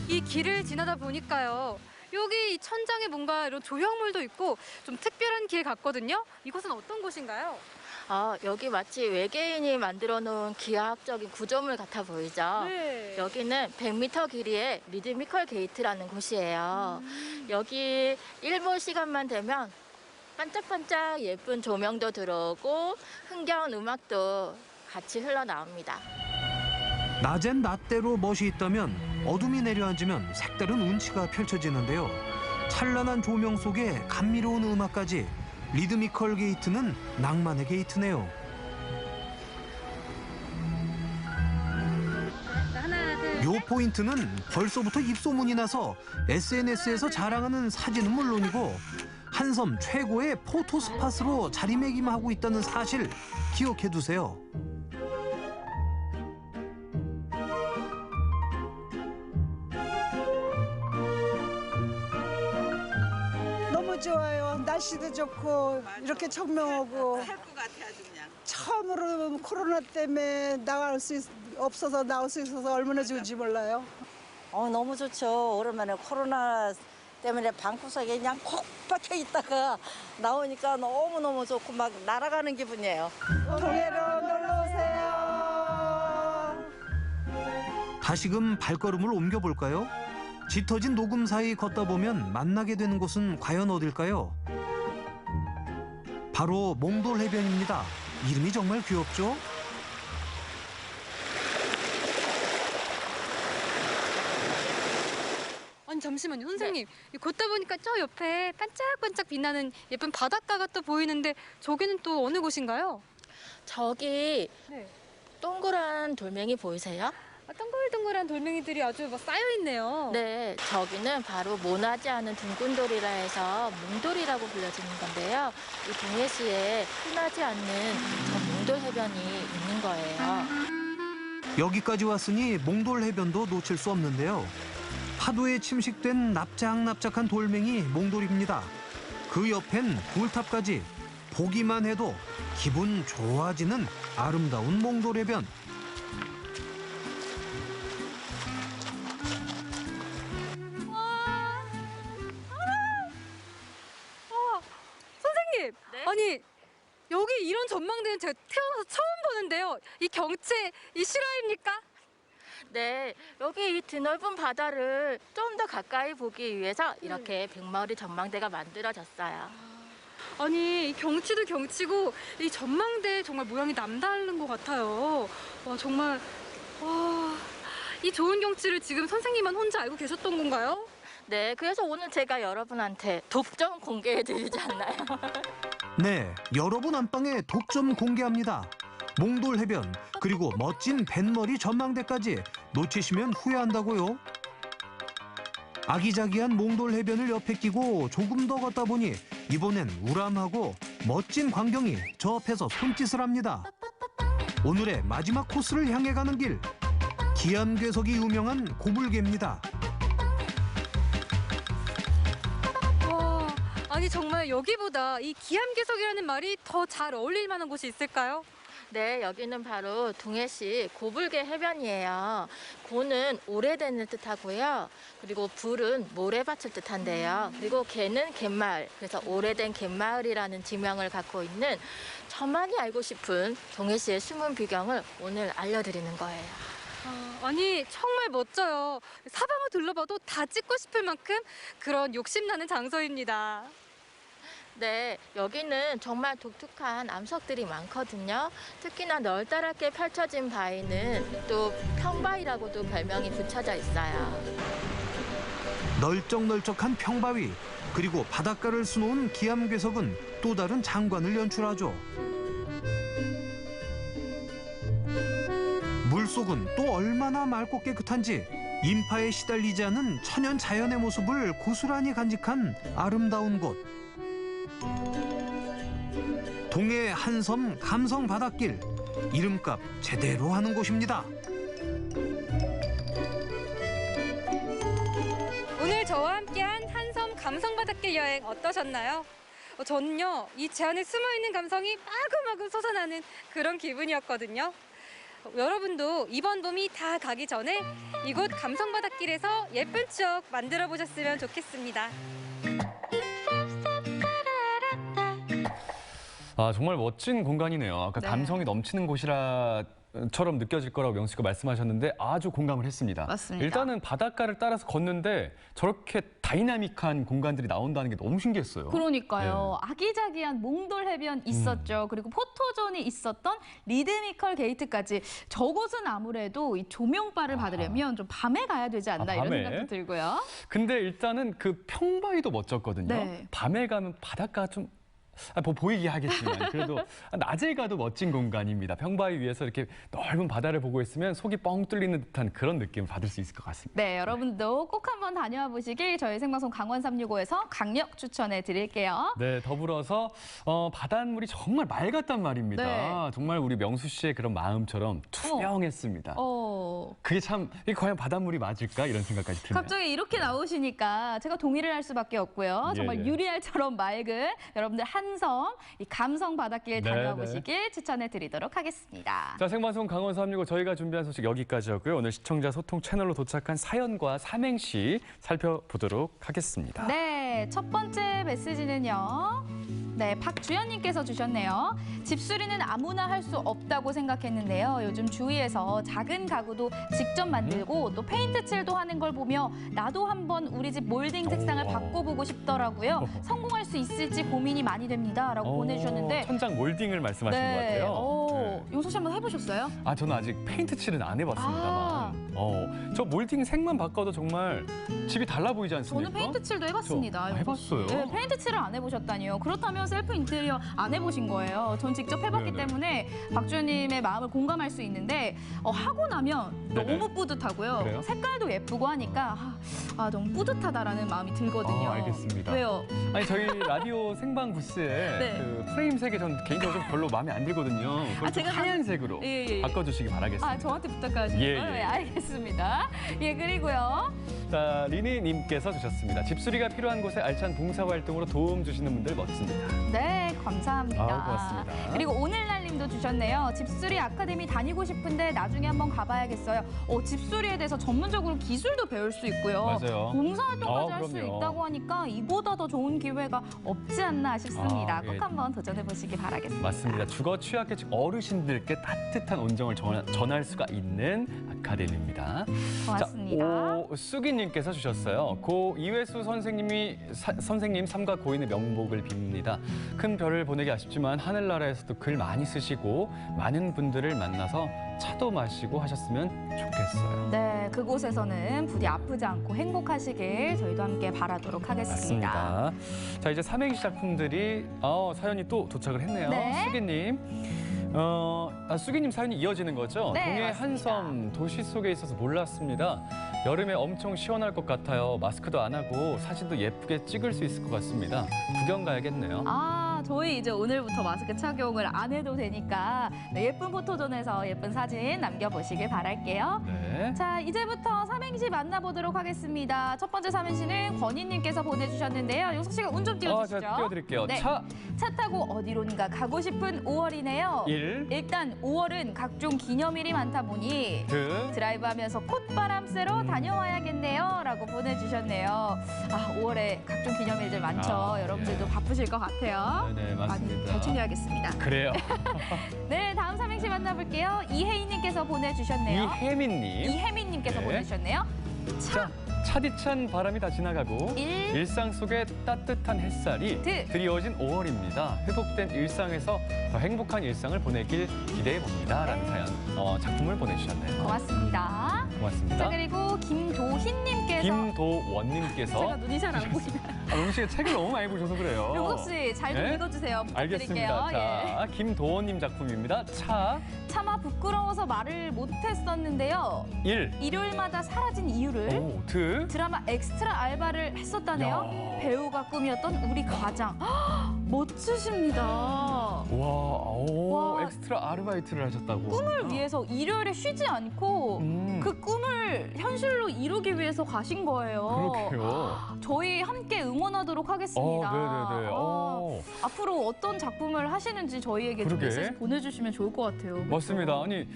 이 길을 지나다 보니까요. 여기 이 천장에 뭔가 이런 조형물도 있고 좀 특별한 길 같거든요. 이곳은 어떤 곳인가요? 여기 마치 외계인이 만들어 놓은 기하학적인 구조물 같아 보이죠? 네. 여기는 100m 길이의 리드미컬 게이트라는 곳이에요. 여기 일몰 시간만 되면 반짝반짝 예쁜 조명도 들어오고 흥겨운 음악도 같이 흘러나옵니다. 낮엔 낮대로 멋이 있다면 어둠이 내려앉으면 색다른 운치가 펼쳐지는데요. 찬란한 조명 속에 감미로운 음악까지. 리드미컬 게이트는 낭만의 게이트네요. 요 포인트는 벌써부터 입소문이 나서 SNS에서 자랑하는 사진은 물론이고 한섬 최고의 포토 스팟으로 자리매김하고 있다는 사실 기억해두세요. 너무 좋아요. 날씨도 좋고 이렇게 청명하고. 살 것 같아 아주 그냥. 처음으로 코로나 때문에 나갈 수 없어서 나올 수 있어서 얼마나 좋은지 몰라요. 너무 좋죠. 오랜만에 코로나 때문에 방구석에 그냥 콕 박혀 있다가 나오니까 너무너무 좋고 막 날아가는 기분이에요. 동해로 놀러 오세요. 다시금 발걸음을 옮겨볼까요? 짙어진 녹음 사이 걷다 보면 만나게 되는 곳은 과연 어딜까요? 바로 몽돌 해변입니다. 이름이 정말 귀엽죠? 아니 잠시만요 선생님. 걷다 보니까 저 옆에 반짝반짝 빛나는 예쁜 바닷가가 또 보이는데 저기는 또 어느 곳인가요? 저기 동그란 돌멩이 보이세요? 동글동글한 돌멩이들이 아주 막 쌓여있네요. 네, 저기는 바로 모나지 않은 둥근 돌이라 해서 몽돌이라고 불려지는 건데요. 이 동해시에 흔하지 않는 저 몽돌 해변이 있는 거예요. 여기까지 왔으니 몽돌 해변도 놓칠 수 없는데요. 파도에 침식된 납작납작한 돌멩이 몽돌입니다. 그 옆엔 돌탑까지 보기만 해도 기분 좋아지는 아름다운 몽돌해변. 선생님, 아니 여기 이런 전망대는 제가 태어나서 처음 보는데요. 이 경치, 이 실화입니까? 네, 여기 이 드넓은 바다를 좀 더 가까이 보기 위해서 이렇게 백마리 전망대가 만들어졌어요. 아니 이 경치도 경치고 이 전망대 정말 모양이 남다른 것 같아요. 와 정말 이 좋은 경치를 지금 선생님만 혼자 알고 계셨던 건가요? 네, 그래서 오늘 제가 여러분한테 독점 공개해드리지 않나요? 네, 여러분 안방에 독점 공개합니다. 몽돌 해변 그리고 멋진 뱃머리 전망대까지 놓치시면 후회한다고요. 아기자기한 몽돌 해변을 옆에 끼고 조금 더 걷다 보니 이번엔 우람하고 멋진 광경이 저 앞에서 손짓을 합니다. 오늘의 마지막 코스를 향해 가는 길, 기암괴석이 유명한 고불개입니다. 와, 아니 정말 여기보다 이 기암괴석이라는 말이 더 잘 어울릴 만한 곳이 있을까요? 네, 여기는 바로 동해시 고불개 해변이에요. 고는 오래되는 뜻하고요. 그리고 불은 모래밭을 뜻한데요. 그리고 개는 갯마을, 그래서 오래된 갯마을이라는 지명을 갖고 있는 저만이 알고 싶은 동해시의 숨은 비경을 오늘 알려드리는 거예요. 아니 정말 멋져요. 사방을 둘러봐도 다 찍고 싶을 만큼 그런 욕심나는 장소입니다. 네, 여기는 정말 독특한 암석들이 많거든요. 특히나 널따랗게 펼쳐진 바위는 또 평바위라고도 별명이 붙여져 있어요. 널쩍널쩍한 평바위 그리고 바닷가를 수놓은 기암괴석은 또 다른 장관을 연출하죠. 물속은 또 얼마나 맑고 깨끗한지 인파에 시달리지 않은 천연 자연의 모습을 고스란히 간직한 아름다운 곳. 동해 한섬 감성 바닷길, 이름값 제대로 하는 곳입니다. 오늘 저와 함께한 한섬 감성 바닷길 여행 어떠셨나요? 저는요 이 제안에 숨어있는 감성이 마구마구 솟아나는 그런 기분이었거든요. 여러분도 이번 봄이 다 가기 전에 이곳 감성 바닷길에서 예쁜 추억 만들어 보셨으면 좋겠습니다. 아, 정말 멋진 공간이네요. 아까 네. 감성이 넘치는 곳이라처럼 느껴질 거라고 명수 씨가 말씀하셨는데 아주 공감을 했습니다. 맞습니다. 일단은 바닷가를 따라서 걷는데 저렇게 다이나믹한 공간들이 나온다는 게 너무 신기했어요. 그러니까요. 아기자기한 몽돌 해변 있었죠. 그리고 포토존이 있었던 리드미컬 게이트까지. 저곳은 아무래도 이 조명바를 받으려면 좀 밤에 가야 되지 않나 이런 밤에? 생각도 들고요. 근데 일단은 그 평바위도 멋졌거든요. 네. 밤에 가면 바닷가 좀 뭐 보이게 하겠지만 그래도 낮에 가도 멋진 공간입니다. 평바위 위에서 이렇게 넓은 바다를 보고 있으면 속이 뻥 뚫리는 듯한 그런 느낌을 받을 수 있을 것 같습니다. 네, 여러분도 꼭 한번 다녀와 보시길 저희 생방송 강원 365에서 강력 추천해 드릴게요. 네, 더불어서 바닷물이 정말 맑았단 말입니다. 네. 정말 우리 명수 씨의 그런 마음처럼 투명했습니다. 그게 참 이게 과연 바닷물이 맞을까 이런 생각까지 드네요. 갑자기 이렇게 나오시니까 제가 동의를 할 수밖에 없고요. 정말 예. 유리알처럼 맑은 여러분들 한섬 이 감성 바닷길 다녀와 보시길 추천해 드리도록 하겠습니다. 자, 생방송 강원 365 저희가 준비한 소식 여기까지였고요. 오늘 시청자 소통 채널로 도착한 사연과 삼행시 살펴보도록 하겠습니다. 네, 첫 번째 메시지는요. 네, 박주연님께서 주셨네요. 집수리는 아무나 할 수 없다고 생각했는데요. 요즘 주위에서 작은 가구도 직접 만들고 또 페인트 칠도 하는 걸 보며 나도 한번 우리 집 몰딩 색상을 바꿔보고 싶더라고요. 성공할 수 있을지 고민이 많이 됩니다. 라고 보내주셨는데. 천장 몰딩을 말씀하시는 것 같아요. 용서 씨 한번 해보셨어요? 아, 저는 아직 페인트 칠은 안 해봤습니다만. 저 몰딩 색만 바꿔도 정말 집이 달라 보이지 않습니까? 저는 페인트 칠도 해봤습니다. 해봤어요? 네, 페인트 칠을 안 해보셨다니요. 그렇다면 셀프 인테리어 안 해보신 거예요. 전 직접 해봤기 때문에 박주연님의 마음을 공감할 수 있는데 하고 나면 너무 뿌듯하고요. 그래요? 색깔도 예쁘고 하니까 너무 뿌듯하다라는 마음이 들거든요. 알겠습니다. 왜요? 아니, 저희 라디오 생방 부스에 네. 그 프레임 색이 전 개인적으로 좀 별로 마음에 안 들거든요. 그걸 좀 하얀색으로 바꿔주시기 바라겠습니다. 저한테 부탁하시는 예, 거예요? 예. 네, 알겠습니다. 예, 그리고요. 자, 리니님께서 주셨습니다. 집수리가 필요한 곳에 알찬 봉사활동으로 도움 주시는 분들 멋집니다. 네, 감사합니다. 고맙습니다. 그리고 오늘날님도 주셨네요. 집수리 아카데미 다니고 싶은데 나중에 한번 가봐야겠어요. 집수리에 대해서 전문적으로 기술도 배울 수 있고요. 맞아요. 봉사활동까지 할 수 그럼요. 있다고 하니까 이보다 더 좋은 기회가 없지 않나 싶습니다. 꼭 예. 한번 도전해보시기 바라겠습니다. 맞습니다. 주거 취약계층 어르신들께 따뜻한 온정을 전할 수가 있는 아카데미입니다. 고맙습니다. 자, 수기님께서 주셨어요. 고 이회수 선생님 삼가 고인의 명복을 빕니다. 큰 별을 보내기 아쉽지만 하늘나라에서도 글 많이 쓰시고 많은 분들을 만나서 차도 마시고 하셨으면 좋겠어요. 네, 그곳에서는 부디 아프지 않고 행복하시길 저희도 함께 바라도록 하겠습니다. 맞습니다. 자, 이제 삼행시 작품들이 사연이 또 도착을 했네요. 네. 수기님. 수기님 사연이 이어지는 거죠? 네, 동해 맞습니다. 한섬 도시 속에 있어서 몰랐습니다. 여름에 엄청 시원할 것 같아요. 마스크도 안 하고 사진도 예쁘게 찍을 수 있을 것 같습니다. 구경 가야겠네요. 저희 이제 오늘부터 마스크 착용을 안 해도 되니까 예쁜 포토존에서 예쁜 사진 남겨보시길 바랄게요. 네. 자, 이제부터 삼행시 만나보도록 하겠습니다. 첫 번째 삼행시는 권희님께서 보내주셨는데요. 용석 씨가 운 좀 띄워주시죠. 제가 띄워드릴게요. 네. 차 타고 어디론가 가고 싶은 5월이네요. 일단 5월은 각종 기념일이 많다 보니 드라이브하면서 콧바람 쐬러 다녀와야겠네요. 라고 보내주셨네요. 5월에 각종 기념일들 많죠. 여러분들도 바쁘실 것 같아요. 네, 맞습니다. 많이 잘 챙겨야겠습니다. 그래요. 네, 다음 삼행시 만나볼게요. 이혜인님께서 보내주셨네요. 이혜민님께서 네. 보내주셨네요. 차디찬 바람이 다 지나가고 일. 일상 속에 따뜻한 햇살이 드리워진 5월입니다. 회복된 일상에서 더 행복한 일상을 보내길 기대해봅니다. 라는 사연, 작품을 보내주셨네요. 고맙습니다. 고맙습니다. 자, 그리고 김도희님께서 김도원님께서 제가 눈이 잘 안 보이나요? 용식 씨가 책을 너무 많이 보셔서 그래요. 용석 씨, 잘 좀 네? 읽어주세요. 알겠습니다. 부탁드릴게요. 자, 김도원님 작품입니다. 차마 부끄러워서 말을 못했었는데요. 일요일마다 사라진 이유를 드라마 엑스트라 알바를 했었다네요. 배우가 꿈이었던 우리 가장. 멋지십니다. 와, 엑스트라 아르바이트를 하셨다고. 꿈을 위해서 일요일에 쉬지 않고 그 꿈을 현실로 이루기 위해서 가신 거예요. 그렇게요. 저희 함께 응원하도록 하겠습니다. 네네네. 앞으로 어떤 작품을 하시는지 저희에게 좀 그러게. 메시지 보내주시면 좋을 것 같아요. 맞습니다. 아니,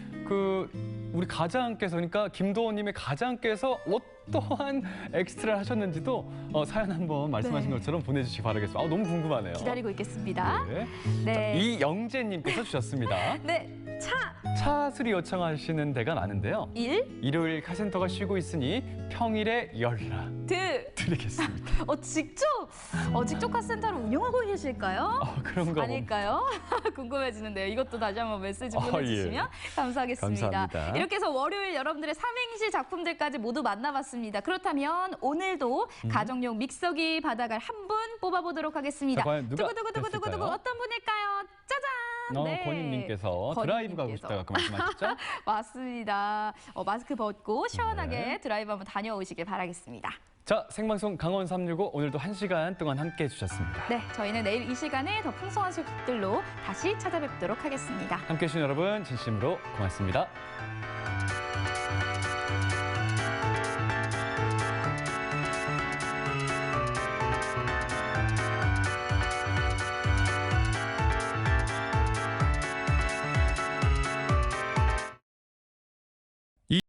우리 가장께서, 그러니까 김도원님의 가장께서 어떠한 엑스트라를 하셨는지도 사연 한번 말씀하신 것처럼 보내주시기 바라겠습니다. 너무 궁금하네요. 기다리고 있겠습니다. 자, 이영재님께서 주셨습니다. 네, 차수리 요청하시는 데가 많은데요. 일요일 카센터가 쉬고 있으니 평일에 연락 드리겠습니다. 직접 카센터를 운영하고 계실까요? 그런가 아닐까요? 궁금해지는데요. 이것도 다시 한번 메시지 보내주시면 감사하겠습니다. 감사합니다. 이렇게 해서 월요일 여러분들의 삼행시 작품들까지 모두 만나봤습니다. 그렇다면 오늘도 가정용 믹서기 바닥을 한 분 뽑아보도록 하겠습니다. 과연 누가 두구두구두구두구 됐을까요? 어떤 분일까요? 짜잔! 권인님께서 드라이브 가고 싶다고 아까 말씀하셨죠? 맞습니다. 마스크 벗고 시원하게 드라이브 한번 다녀오시길 바라겠습니다. 자, 생방송 강원 365 오늘도 1시간 동안 함께 해주셨습니다. 네, 저희는 내일 이 시간에 더 풍성한 소식들로 다시 찾아뵙도록 하겠습니다. 함께해 주신 여러분 진심으로 고맙습니다.